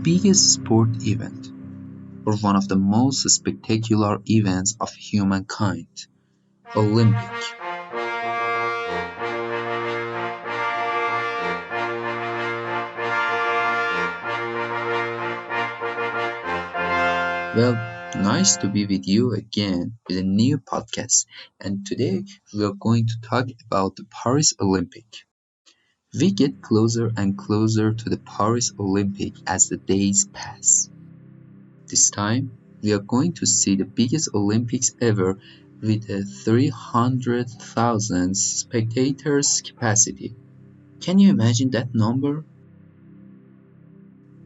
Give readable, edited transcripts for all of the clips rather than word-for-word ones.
biggest sport event, or one of the most spectacular events of humankind, Olympic. Well, nice to be with you again with a new podcast. And today we are going to talk about the Paris Olympic. We get closer and closer to the Paris Olympic as the days pass. This time, we are going to see the biggest Olympics ever with a 300,000 spectators capacity. Can you imagine that number?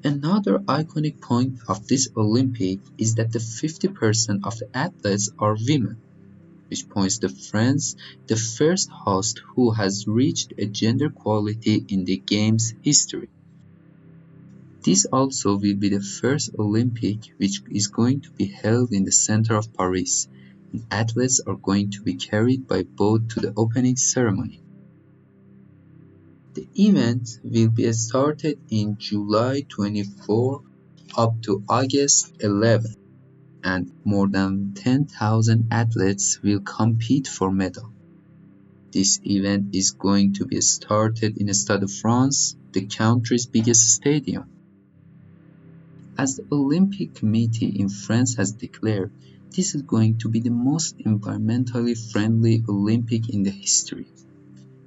Another iconic point of this Olympic is that the 50% of the athletes are women, which points to France, the first host who has reached a gender equality in the game's history. This also will be the first Olympic which is going to be held in the center of Paris, and athletes are going to be carried by boat to the opening ceremony. The event will be started in July 24 up to August 11, and more than 10,000 athletes will compete for medal. This event is going to be started in Stade de France, the country's biggest stadium. As the Olympic Committee in France has declared, this is going to be the most environmentally friendly Olympic in the history.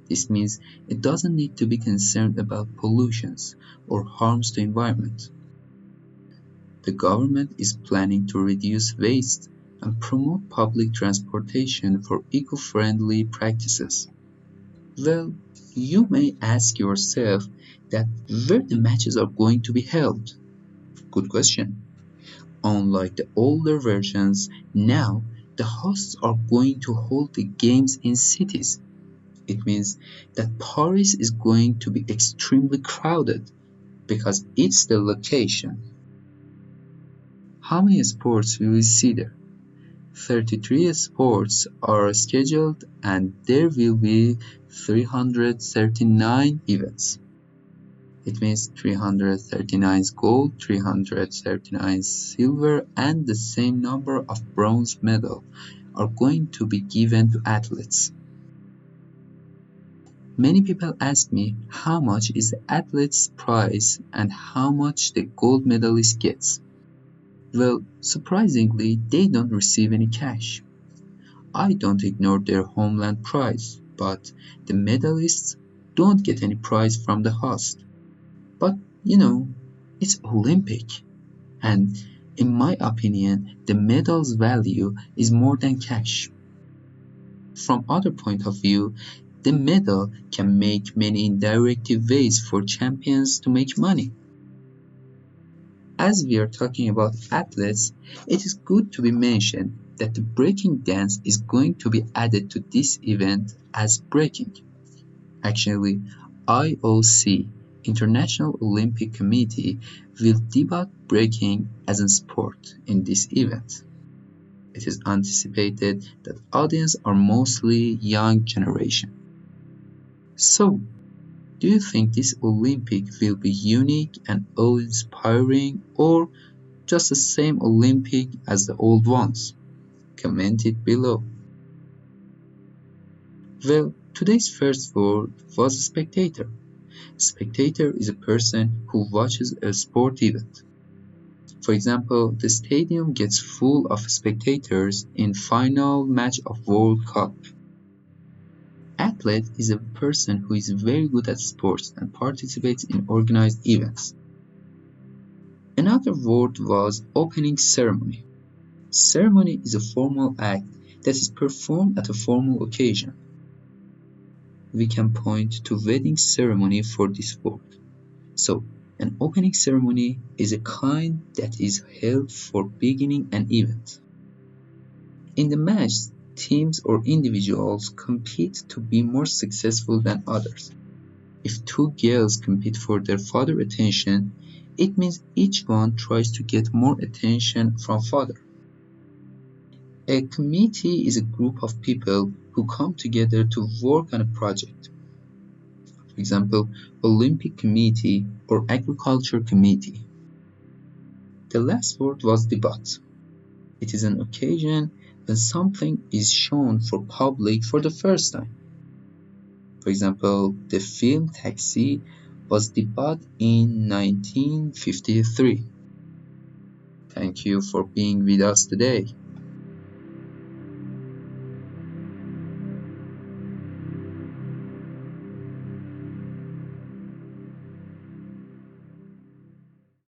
This means it doesn't need to be concerned about pollutions or harms to environment. The government is planning to reduce waste and promote public transportation for eco-friendly practices. Well, you may ask yourself that where the matches are going to be held. Good question. Unlike the older versions, now the hosts are going to hold the games in cities. It means that Paris is going to be extremely crowded because it's the location. How many sports will we see there? 33 sports are scheduled and there will be 339 events. It means 339 gold, 339 silver, and the same number of bronze medals are going to be given to athletes. Many people ask me how much is the athlete's prize and how much the gold medalist gets. Well, surprisingly, they don't receive any cash. I don't ignore their homeland prize, but the medalists don't get any prize from the host. But it's Olympic, and in my opinion, the medal's value is more than cash. From other point of view, the medal can make many indirect ways for champions to make money. As we are talking about athletes, it is good to be mentioned that the breaking dance is going to be added to this event as breaking. Actually, IOC, International Olympic Committee, will debut breaking as a sport in this event. It is anticipated that audience are mostly young generation. So, do you think this Olympic will be unique and awe-inspiring or just the same Olympic as the old ones? Comment it below. Well, today's first word was spectator. Spectator is a person who watches a sport event. For example, the stadium gets full of spectators in final match of World Cup. Athlete is a person who is very good at sports and participates in organized events. Another word was opening ceremony. Ceremony is a formal act that is performed at a formal occasion. We can point to wedding ceremony for this word. So, an opening ceremony is a kind that is held for beginning an event. In the match, teams or individuals compete to be more successful than others. If two girls compete for their father attention, it means each one tries to get more attention from father. A committee is a group of people who come together to work on a project. For example, Olympic Committee or Agriculture Committee. The last word was debut. It is an occasion when something is shown for public for the first time. For example, the film Taxi was debuted in 1953. Thank you for being with us today.